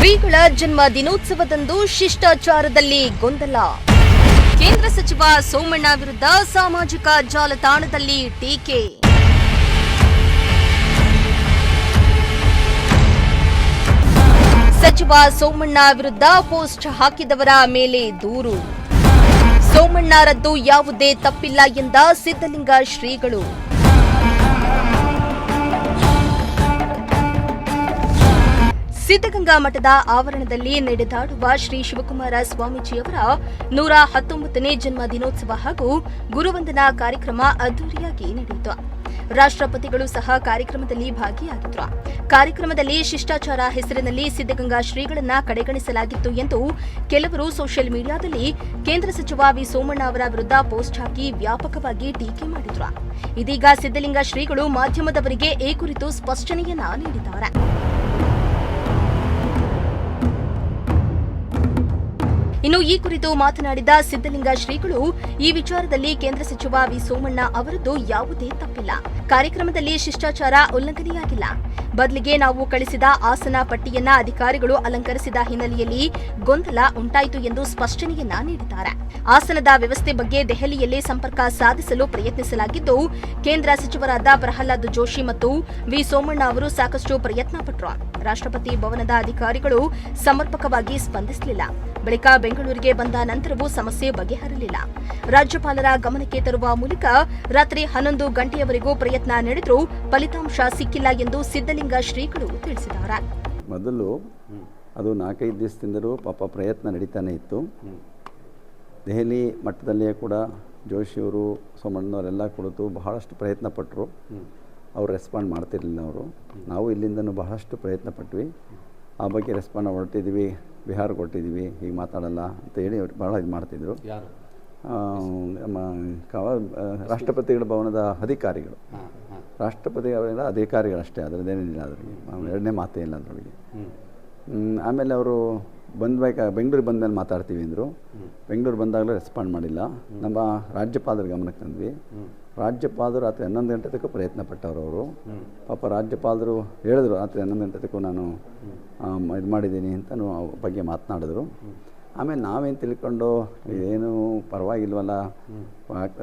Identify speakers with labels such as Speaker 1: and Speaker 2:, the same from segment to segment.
Speaker 1: ಶ್ರೀಗಳ ಜನ್ಮ ದಿನೋತ್ಸವದಂದು ಶಿಷ್ಟಾಚಾರದಲ್ಲಿ ಗೊಂದಲ. ಕೇಂದ್ರ ಸಚಿವ ಸೋಮಣ್ಣ ವಿರುದ್ಧ ಸಾಮಾಜಿಕ ಜಾಲತಾಣದಲ್ಲಿ ಟೀಕೆ. ಸಚಿವ ಸೋಮಣ್ಣ ವಿರುದ್ಧ ಪೋಸ್ಟ್ ಹಾಕಿದವರ ಮೇಲೆ ದೂರು. ಸೋಮಣ್ಣರದ್ದು ಯಾವುದೇ ತಪ್ಪಿಲ್ಲ ಎಂದ ಸಿದ್ದಲಿಂಗ ಶ್ರೀಗಳು. ಸಿದ್ದಗಂಗಾ ಮಠದ ಆವರಣದಲ್ಲಿ ನಡೆದಾಡುವ ಶ್ರೀ ಶಿವಕುಮಾರ ಸ್ವಾಮೀಜಿಯವರ 119ನೇ ಜನ್ಮ ದಿನೋತ್ಸವ ಹಾಗೂ ಗುರುವಂದನಾ ಕಾರ್ಯಕ್ರಮ ಅದ್ದೂರಿಯಾಗಿ ನಡೆಯಿತು. ರಾಷ್ಟ್ರಪತಿಗಳು ಸಹ ಕಾರ್ಯಕ್ರಮದಲ್ಲಿ ಭಾಗಿಯಾಗಿದ್ದರು. ಕಾರ್ಯಕ್ರಮದಲ್ಲಿ ಶಿಷ್ಟಾಚಾರ ಹೆಸರಿನಲ್ಲಿ ಸಿದ್ದಗಂಗಾ ಶ್ರೀಗಳನ್ನ ಕಡೆಗಣಿಸಲಾಗಿತ್ತು ಎಂದು ಕೆಲವರು ಸೋಷಿಯಲ್ ಮೀಡಿಯಾದಲ್ಲಿ ಕೇಂದ್ರ ಸಚಿವ ವಿ ಸೋಮಣ್ಣ ಅವರ ವಿರುದ್ಧ ಪೋಸ್ಟ್ ಹಾಕಿ ವ್ಯಾಪಕವಾಗಿ ಟೀಕೆ ಮಾಡಿದ್ರು. ಇದೀಗ ಸಿದ್ದಲಿಂಗ ಶ್ರೀಗಳು ಮಾಧ್ಯಮದವರಿಗೆ ಈ ಕುರಿತು ಸ್ಪಷ್ಟನೆಯನ್ನ ನೀಡಿದ್ದಾರೆ. ಇನ್ನು ಈ ಕುರಿತು ಮಾತನಾಡಿದ ಸಿದ್ದಲಿಂಗ ಶ್ರೀಗಳು, ಈ ವಿಚಾರದಲ್ಲಿ ಕೇಂದ್ರ ಸಚಿವ ವಿ ಸೋಮಣ್ಣ ಅವರದ್ದು ಯಾವುದೇ ತಪ್ಪಿಲ್ಲ. ಕಾರ್ಯಕ್ರಮದಲ್ಲಿ ಶಿಷ್ಟಾಚಾರ ಉಲ್ಲಂಘನೆಯಾಗಿಲ್ಲ. ಬದಲಿಗೆ ನಾವು ಕಳಿಸಿದ ಆಸನ ಪಟ್ಟಿಯನ್ನ ಅಧಿಕಾರಿಗಳು ಅಲಂಕರಿಸಿದ ಹಿನ್ನೆಲೆಯಲ್ಲಿ ಗೊಂದಲ ಉಂಟಾಯಿತು ಎಂದು ಸ್ಪಷ್ಟನೆಯನ್ನ ನೀಡಿದ್ದಾರೆ. ಆಸನದ ವ್ಯವಸ್ಥೆ ಬಗ್ಗೆ ದೆಹಲಿಯಲ್ಲಿ ಸಂಪರ್ಕ ಸಾಧಿಸಲು ಪ್ರಯತ್ನಿಸಲಾಗಿದ್ದು, ಕೇಂದ್ರ ಸಚಿವರಾದ ಪ್ರಹ್ಲಾದ್ ಜೋಶಿ ಮತ್ತು ವಿ ಸೋಮಣ್ಣ ಅವರು ಸಾಕಷ್ಟು ಪ್ರಯತ್ನ ಪಟ್ಟರು. ರಾಷ್ಟ್ರಪತಿ ಭವನದ ಅಧಿಕಾರಿಗಳು ಸಮರ್ಪಕವಾಗಿ ಸ್ಪಂದಿಸಲಿಲ್ಲ. ಬಳಿಕ ಬೆಂಗಳೂರಿಗೆ ಬಂದ ನಂತರವೂ ಸಮಸ್ಯೆ ಬಗೆಹರಲಿಲ್ಲ. ರಾಜ್ಯಪಾಲರ ಗಮನಕ್ಕೆ ತರುವ ಮೂಲಕ ರಾತ್ರಿ 11 ಗಂಟೆಯವರೆಗೂ ಪ್ರಯತ್ನ ನಡೆದರೂ ಫಲಿತಾಂಶ ಸಿಕ್ಕಿಲ್ಲ ಎಂದು ಸಿದ್ದಲಿಂಗ ಶ್ರೀಗಳು ತಿಳಿಸಿದ್ದಾರೆ.
Speaker 2: ಮೊದಲು ಅದು 4-5 ದಿವಸದಿಂದಲೂ ಪಾಪ ಪ್ರಯತ್ನ ನಡೀತಾನೆ ಇತ್ತು. ದೆಹಲಿ ಮಟ್ಟದಲ್ಲಿಯೇ ಕೂಡ ಜೋಶಿಯವರು ಸೋಮಣ್ಣವರೆಲ್ಲ ಕುಳಿತು ಬಹಳಷ್ಟು ಪ್ರಯತ್ನ ಪಟ್ಟರು. ಅವ್ರು ರೆಸ್ಪಾಂಡ್ ಮಾಡ್ತಿರಲಿಲ್ಲ. ನಾವು ಇಲ್ಲಿಂದನೂ ಬಹಳಷ್ಟು ಪ್ರಯತ್ನ ಪಟ್ವಿ. ಆ ಬಗ್ಗೆ ರೆಸ್ಪಾಂಡ್ ಹೊರಟಿದ್ವಿ, ಬಿಹಾರ ಕೊಟ್ಟಿದ್ವಿ, ಹೀಗೆ ಮಾತಾಡಲ್ಲ ಅಂತ ಹೇಳಿ ಭಾಳ ಇದು ಮಾಡ್ತಿದ್ರು. ನಮ್ಮ ರಾಷ್ಟ್ರಪತಿಗಳ ಭವನದ ಅಧಿಕಾರಿಗಳು, ರಾಷ್ಟ್ರಪತಿಗಳ ಅಧಿಕಾರಿಗಳಷ್ಟೇ, ಅದರದ್ದೇನಿಲ್ಲ. ಅದರಿಗೆ ಎರಡನೇ ಮಾತೇ ಇಲ್ಲ ಅದರೊಳಗೆ. ಆಮೇಲೆ ಅವರು ಬೆಂಗಳೂರಿಗೆ ಬಂದಮೇಲೆ ಮಾತಾಡ್ತೀವಿ ಅಂದರು. ಬೆಂಗಳೂರು ಬಂದಾಗಲೂ ರೆಸ್ಪಾಂಡ್ ಮಾಡಿಲ್ಲ. ನಮ್ಮ ರಾಜ್ಯಪಾಲರ ಗಮನಕ್ಕೆ ತಂದ್ವಿ. ರಾಜ್ಯಪಾಲರು ರಾತ್ರಿ 11 ಗಂಟೆ ತನಕ ಪ್ರಯತ್ನ ಪಟ್ಟವರು. ಅವರು ಪಾಪ ರಾಜ್ಯಪಾಲರು ಹೇಳಿದ್ರು, ರಾತ್ರಿ 11 ಗಂಟೆ ತನಕ ನಾನು ಇದು ಮಾಡಿದ್ದೀನಿ ಅಂತ ಬಗ್ಗೆ ಮಾತನಾಡಿದ್ರು. ಆಮೇಲೆ ನಾವೇನು ತಿಳ್ಕೊಂಡು ಏನು ಪರವಾಗಿಲ್ವಲ್ಲ,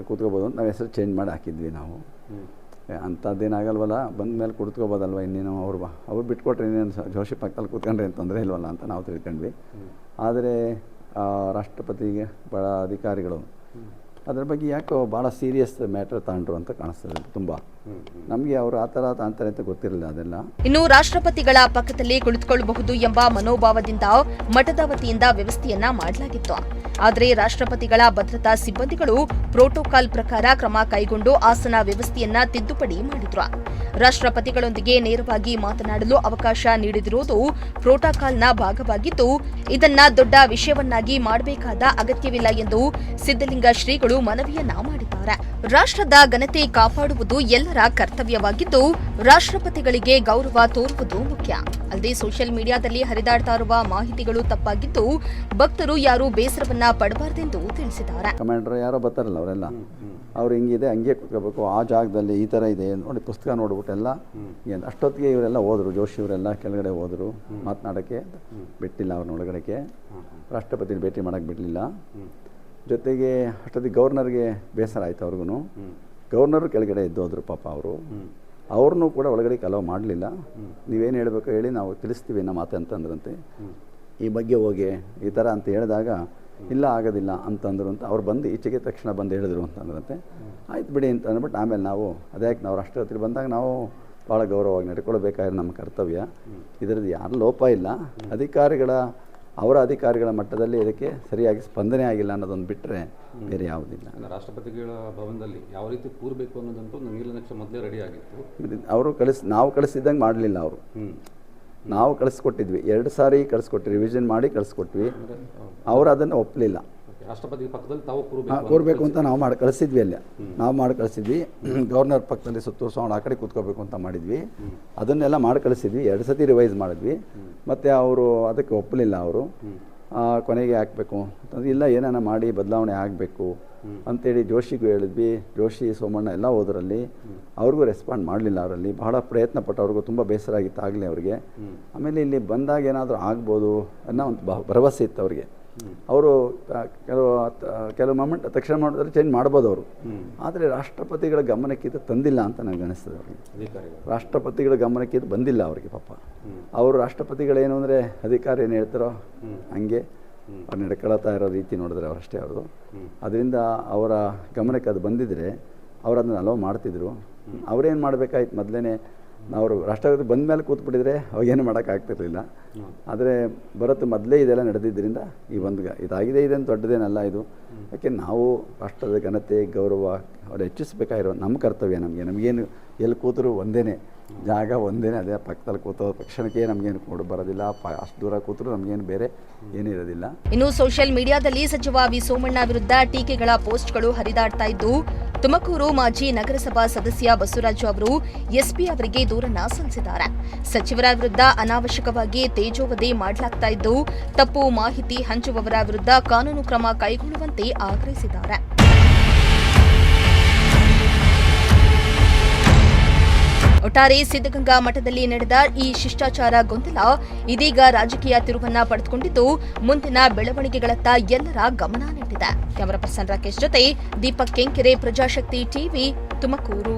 Speaker 2: ಕೂತ್ಕೋಬೋದು ಅಂತ ನಾವು ಹೆಸರು ಚೇಂಜ್ ಮಾಡಿ ಹಾಕಿದ್ವಿ. ನಾವು ಅಂಥದ್ದೇನಾಗಲ್ವಲ್ಲ, ಬಂದ ಮೇಲೆ ಕುತ್ಕೋಬೋದಲ್ವ, ಇನ್ನೇನು ಅವ್ರು ಬಿಟ್ಕೊಟ್ರೆ ಇನ್ನೇನು ಜೋಶಿ ಪಕ್ಕದಲ್ಲಿ ಕೂತ್ಕೊಂಡ್ರೆ ಏನು ತೊಂದರೆ ಇಲ್ವಲ್ಲ ಅಂತ ನಾವು ತಿಳ್ಕೊಂಡ್ವಿ. ಆದರೆ ರಾಷ್ಟ್ರಪತಿಗೆ ಭಾಳ ಅಧಿಕಾರಿಗಳು ಅದರ ಬಗ್ಗೆ ಯಾಕೋ ಭಾಳ ಸೀರಿಯಸ್ ಮ್ಯಾಟರ್ ತಗೊಂಡ್ರು ಅಂತ ಕಾಣಿಸ್ತದೆ. ತುಂಬ ನಮಗೆ ಅವರು ಆ ಥರ ತಾಂತಾರೆ ಅಂತ ಗೊತ್ತಿರಲಿಲ್ಲ ಅದೆಲ್ಲ.
Speaker 1: ಇನ್ನು ರಾಷ್ಟ್ರಪತಿಗಳ ಪಕ್ಕದಲ್ಲಿ ಕುಳಿತುಕೊಳ್ಳಬಹುದು ಎಂಬ ಮನೋಭಾವದಿಂದ ಮಠದ ವತಿಯಿಂದ ವ್ಯವಸ್ಥೆಯನ್ನ ಮಾಡಲಾಗಿತ್ತು. ಆದರೆ ರಾಷ್ಟ್ರಪತಿಗಳ ಭದ್ರತಾ ಸಿಬ್ಬಂದಿಗಳು ಪ್ರೋಟೋಕಾಲ್ ಪ್ರಕಾರ ಕ್ರಮ ಕೈಗೊಂಡು ಆಸನ ವ್ಯವಸ್ಥೆಯನ್ನ ತಿದ್ದುಪಡಿ ಮಾಡಿದ್ರು. ರಾಷ್ಟ್ರಪತಿಗಳೊಂದಿಗೆ ನೇರವಾಗಿ ಮಾತನಾಡಲು ಅವಕಾಶ ನೀಡಿದಿರುವುದು ಪ್ರೋಟೋಕಾಲ್ನ ಭಾಗವಾಗಿದ್ದು, ಇದನ್ನ ದೊಡ್ಡ ವಿಷಯವನ್ನಾಗಿ ಮಾಡಬೇಕಾದ ಅಗತ್ಯವಿಲ್ಲ ಎಂದು ಸಿದ್ದಲಿಂಗ ಶ್ರೀಗಳು ಮನವಿಯನ್ನ ಮಾಡಿದ್ದಾರೆ. ರಾಷ್ಟ್ರದ ಘನತೆ ಕಾಪಾಡುವುದು ಎಲ್ಲರ ಕರ್ತವ್ಯವಾಗಿದ್ದು, ರಾಷ್ಟ್ರಪತಿಗಳಿಗೆ ಗೌರವ ತೋರುವುದು ಮುಖ್ಯ. ಅಲ್ಲದೆ ಸೋಷಿಯಲ್ ಮೀಡಿಯಾದಲ್ಲಿ ಹರಿದಾಡ್ತಾ ಇರುವ ಮಾಹಿತಿಗಳು ತಪ್ಪಾಗಿದ್ದು, ಭಕ್ತರು ಯಾರೂ ಬೇಸರವನ್ನ ಪಡಬಾರದೆಂದು ತಿಳಿಸಿದ್ದಾರೆ.
Speaker 2: ಕಮಾಂಡರ್ ಯಾರೋ ಬರ್ತಾರಲ್ಲ, ಅವರೆಲ್ಲ ಅವ್ರು ಹಿಂಗಿದೆ ಹಂಗೆ ಕೂತ್ಕೋಬೇಕು, ಆ ಜಾಗದಲ್ಲಿ ಈ ಥರ ಇದೆ ನೋಡಿ, ಪುಸ್ತಕ ನೋಡ್ಬಿಟ್ಟೆಲ್ಲ ಅಷ್ಟೊತ್ತಿಗೆ ಇವರೆಲ್ಲ ಹೋದರು. ಜೋಶಿ ಇವರೆಲ್ಲ ಕೆಳಗಡೆ ಹೋದರು, ಮಾತನಾಡೋಕ್ಕೆ ಬಿಟ್ಟಿಲ್ಲ. ಅವ್ರನ್ನ ಒಳಗಡೆಗೆ ರಾಷ್ಟ್ರಪತಿ ಭೇಟಿ ಮಾಡೋಕ್ಕೆ ಬಿಡಲಿಲ್ಲ. ಜೊತೆಗೆ ಅಷ್ಟೊತ್ತಿಗೆ ಗವರ್ನರ್ಗೆ ಬೇಸರ ಆಯಿತು. ಅವ್ರಿಗೂ ಗವರ್ನರು ಕೆಳಗಡೆ ಎದ್ದು ಹೋದರು ಪಾಪ. ಅವ್ರನ್ನೂ ಕೂಡ ಒಳಗಡೆ ಅಲೋ ಮಾಡಲಿಲ್ಲ. ನೀವೇನು ಹೇಳಬೇಕು ಹೇಳಿ, ನಾವು ತಿಳಿಸ್ತೀವಿ ನಮ್ಮ ಮಾತು ಅಂತಂದ್ರಂತೆ. ಈ ಬಗ್ಗೆ ಹೋಗಿ ಈ ಥರ ಅಂತ ಹೇಳಿದಾಗ ಇಲ್ಲ ಆಗೋದಿಲ್ಲ ಅಂತಂದ್ರು ಅಂತ ಅವ್ರು ಬಂದು ಈಚೆಗೆ ತಕ್ಷಣ ಬಂದು ಹೇಳಿದ್ರು ಅಂತಂದ್ರಂತೆ. ಆಯ್ತು ಬಿಡಿ ಅಂತ ಅಂದ್ಬಿಟ್ಟು ಆಮೇಲೆ ನಾವು ಅದಕ್ಕೆ ನಾವು ರಾಷ್ಟ್ರಪತಿ ಬಂದಾಗ ನಾವು ಭಾಳ ಗೌರವವಾಗಿ ನಡ್ಕೊಳ್ಬೇಕಾದ್ರೆ ನಮ್ಮ ಕರ್ತವ್ಯ. ಇದರದ್ದು ಯಾರು ಲೋಪ ಇಲ್ಲ. ಅವರ ಅಧಿಕಾರಿಗಳ ಮಟ್ಟದಲ್ಲಿ ಇದಕ್ಕೆ ಸರಿಯಾಗಿ ಸ್ಪಂದನೆ ಆಗಿಲ್ಲ ಅನ್ನೋದೊಂದು ಬಿಟ್ಟರೆ ಬೇರೆ ಯಾವುದಿಲ್ಲ.
Speaker 3: ರಾಷ್ಟ್ರಪತಿಗಳ ಭವನದಲ್ಲಿ ಯಾವ ರೀತಿ ಕೂರಬೇಕು ಅನ್ನೋದಂತೂ ನೀಲನಕ್ಷೆ ಮೊದಲೇ ರೆಡಿ ಆಗಿತ್ತು.
Speaker 2: ಅವರು ನಾವು ಕಳಿಸಿದ್ದಂಗೆ ಮಾಡಲಿಲ್ಲ. ನಾವು ಕಳಿಸ್ಕೊಟ್ಟಿದ್ವಿ, 2 ಸಾರಿ ಕಳಿಸ್ಕೊಟ್ವಿ, ರಿವಿಷನ್ ಮಾಡಿ ಕಳಿಸ್ಕೊಟ್ವಿ. ಅವರು ಅದನ್ನು ಒಪ್ಪಲಿಲ್ಲ.
Speaker 3: ರಾಷ್ಟ್ರಪತಿ ಪಕ್ಕದಲ್ಲಿ ತಾವು
Speaker 2: ಕೂರಬೇಕು ಅಂತ ನಾವು ಮಾಡಿ ಕಳಿಸಿದ್ವಿ. ನಾವು ಮಾಡಿ ಕಳಿಸಿದ್ವಿ. ಗವರ್ನರ್ ಪಕ್ಕದಲ್ಲಿ ಸುತ್ತೂರ್ಸೋಣ ಆ ಕಡೆ ಕೂತ್ಕೋಬೇಕು ಅಂತ ಮಾಡಿದ್ವಿ. ಅದನ್ನೆಲ್ಲ ಮಾಡಿ ಕಳಿಸಿದ್ವಿ. 2 ಸತಿ ರಿವೈಸ್ ಮಾಡಿದ್ವಿ. ಮತ್ತು ಅವರು ಅದಕ್ಕೆ ಒಪ್ಪಲಿಲ್ಲ. ಅವರು ಕೊನೆಗೆ ಹಾಕಬೇಕು ಅಂತಂದ್ರೆ ಇಲ್ಲ, ಏನಾನ ಮಾಡಿ ಬದಲಾವಣೆ ಆಗಬೇಕು ಅಂತೇಳಿ ಜೋಶಿಗೂ ಹೇಳಿದ್ವಿ. ಜೋಶಿ ಸೋಮಣ್ಣ ಎಲ್ಲ ಹೋದ್ರಲ್ಲಿ ಅವ್ರಿಗೂ ರೆಸ್ಪಾಂಡ್ ಮಾಡಲಿಲ್ಲ. ಅವರಲ್ಲಿ ಬಹಳ ಪ್ರಯತ್ನ ಪಟ್ಟು ಅವ್ರಿಗೂ ತುಂಬ ಬೇಸರ ಆಗಿತ್ತು ಆಗಲೇ ಅವರಿಗೆ. ಆಮೇಲೆ ಇಲ್ಲಿ ಬಂದಾಗ ಏನಾದರೂ ಆಗ್ಬೋದು ಅನ್ನೋ ಒಂದು ಭರವಸೆ ಇತ್ತು ಅವರಿಗೆ. ಅವರು ಕೆಲವು ಮೊಮೆಂಟ್ ತಕ್ಷಣ ಮಾಡಿದ್ರೆ ಚೇಂಜ್ ಮಾಡ್ಬೋದು ಅವರು. ಆದರೆ ರಾಷ್ಟ್ರಪತಿಗಳ ಗಮನಕ್ಕೆ ಇದು ತಂದಿಲ್ಲ ಅಂತ ನನಗೆ ಅನಿಸ್ತದೆ ಅವರಿಗೆ. ರಾಷ್ಟ್ರಪತಿಗಳ ಗಮನಕ್ಕೆ ಇದು ಬಂದಿಲ್ಲ ಅವರಿಗೆ ಪಾಪ. ಅವರು ರಾಷ್ಟ್ರಪತಿಗಳೇನು ಅಂದರೆ ಅಧಿಕಾರಿ ಏನು ಹೇಳ್ತಾರೋ ಹಂಗೆ ಅವ್ರು ನಡ್ಕೊಳ್ತಾ ಇರೋ ರೀತಿ ನೋಡಿದ್ರೆ ಅವರಷ್ಟೇ ಅವ್ರದ್ದು. ಅದರಿಂದ ಅವರ ಗಮನಕ್ಕೆ ಅದು ಬಂದಿದ್ದರೆ ಅವರು ಅದನ್ನು ಅಲೋ ಮಾಡ್ತಿದ್ರು. ಅವರೇನು ಮಾಡಬೇಕಾಯ್ತು ಮೊದಲೇ ಅವರು ರಾಷ್ಟ್ರಪತಿ ಬಂದ ಮೇಲೆ ಕೂತ್ಬಿಟ್ಟಿದ್ರೆ ಅವಾಗೇನು ಮಾಡೋಕ್ಕಾಗ್ತಿರ್ಲಿಲ್ಲ. ಆದರೆ ಭರತ್ ಮೊದಲೇ ಇದೆಲ್ಲ ನಡೆದಿದ್ದರಿಂದ ಈ ಒಂದು ಇದಾಗಿದೆ. ಇದೇನು ದೊಡ್ಡದೇನಲ್ಲ ಇದು. ಯಾಕೆ ನಾವು ರಾಷ್ಟ್ರದ ಘನತೆ ಗೌರವ ಅವ್ರು ಹೆಚ್ಚಿಸ್ಬೇಕಾಗಿರೋ ನಮ್ಮ ಕರ್ತವ್ಯ. ನಮಗೇನು ಎಲ್ಲಿ ಕೂತರು ಒಂದೇ ಜಾಗ ಒಂದೇ, ಅದೇ ಪಕ್ಕದಲ್ಲಿ ಕೂತೋ ತಕ್ಷಣಕ್ಕೆ ನಮಗೇನು ಕೊಡು ಬರೋದಿಲ್ಲ. ಅಷ್ಟು ದೂರ ಕೂತರು ನಮಗೇನು ಬೇರೆ ಏನಿರೋದಿಲ್ಲ.
Speaker 1: ಇನ್ನು ಸೋಷಿಯಲ್ ಮೀಡಿಯಾದಲ್ಲಿ ಸಚಿವ ವಿ ಸೋಮಣ್ಣ ವಿರುದ್ಧ ಟೀಕೆಗಳ ಪೋಸ್ಟ್ಗಳು ಹರಿದಾಡ್ತಾ ಇದ್ದು, ತುಮಕೂರು ಮಾಜಿ ನಗರಸಭಾ ಸದಸ್ಯ ಬಸವರಾಜು ಅವರು ಎಸ್ಪಿ ಅವರಿಗೆ ದೂರನ್ನ ಸಲ್ಲಿಸಿದ್ದಾರೆ. ಸಚಿವರ ವಿರುದ್ಧ ಅನಾವಶ್ಯಕವಾಗಿ ತೇಜೋವಧೆ ಮಾಡಲಾಗ್ತಾ ಇದ್ದು, ತಪ್ಪು ಮಾಹಿತಿ ಹಂಚುವವರ ವಿರುದ್ಧ ಕಾನೂನು ಕ್ರಮ ಕೈಗೊಳ್ಳುವಂತೆ ಆಗ್ರಹಿಸಿದ್ದಾರೆ. ಒಟ್ಟಾರೆ ಸಿದ್ಧಗಂಗಾ ಮಠದಲ್ಲಿ ನಡೆದ ಈ ಶಿಷ್ಟಾಚಾರ ಗೊಂದಲ ಇದೀಗ ರಾಜಕೀಯ ತಿರುವನ್ನ ಪಡೆದುಕೊಂಡಿದ್ದು, ಮುಂದಿನ ಬೆಳವಣಿಗೆಗಳತ್ತ ಎಲ್ಲರ ಗಮನ ನೀಡಿದೆ. ಕ್ಯಾಮರಾ ಪರ್ಸನ್ ರಾಕೇಶ್ ಜೊತೆ ದೀಪಕ್ ಕೆಂಕೆರೆ, ಪ್ರಜಾಶಕ್ತಿ ಟಿವಿ, ತುಮಕೂರು.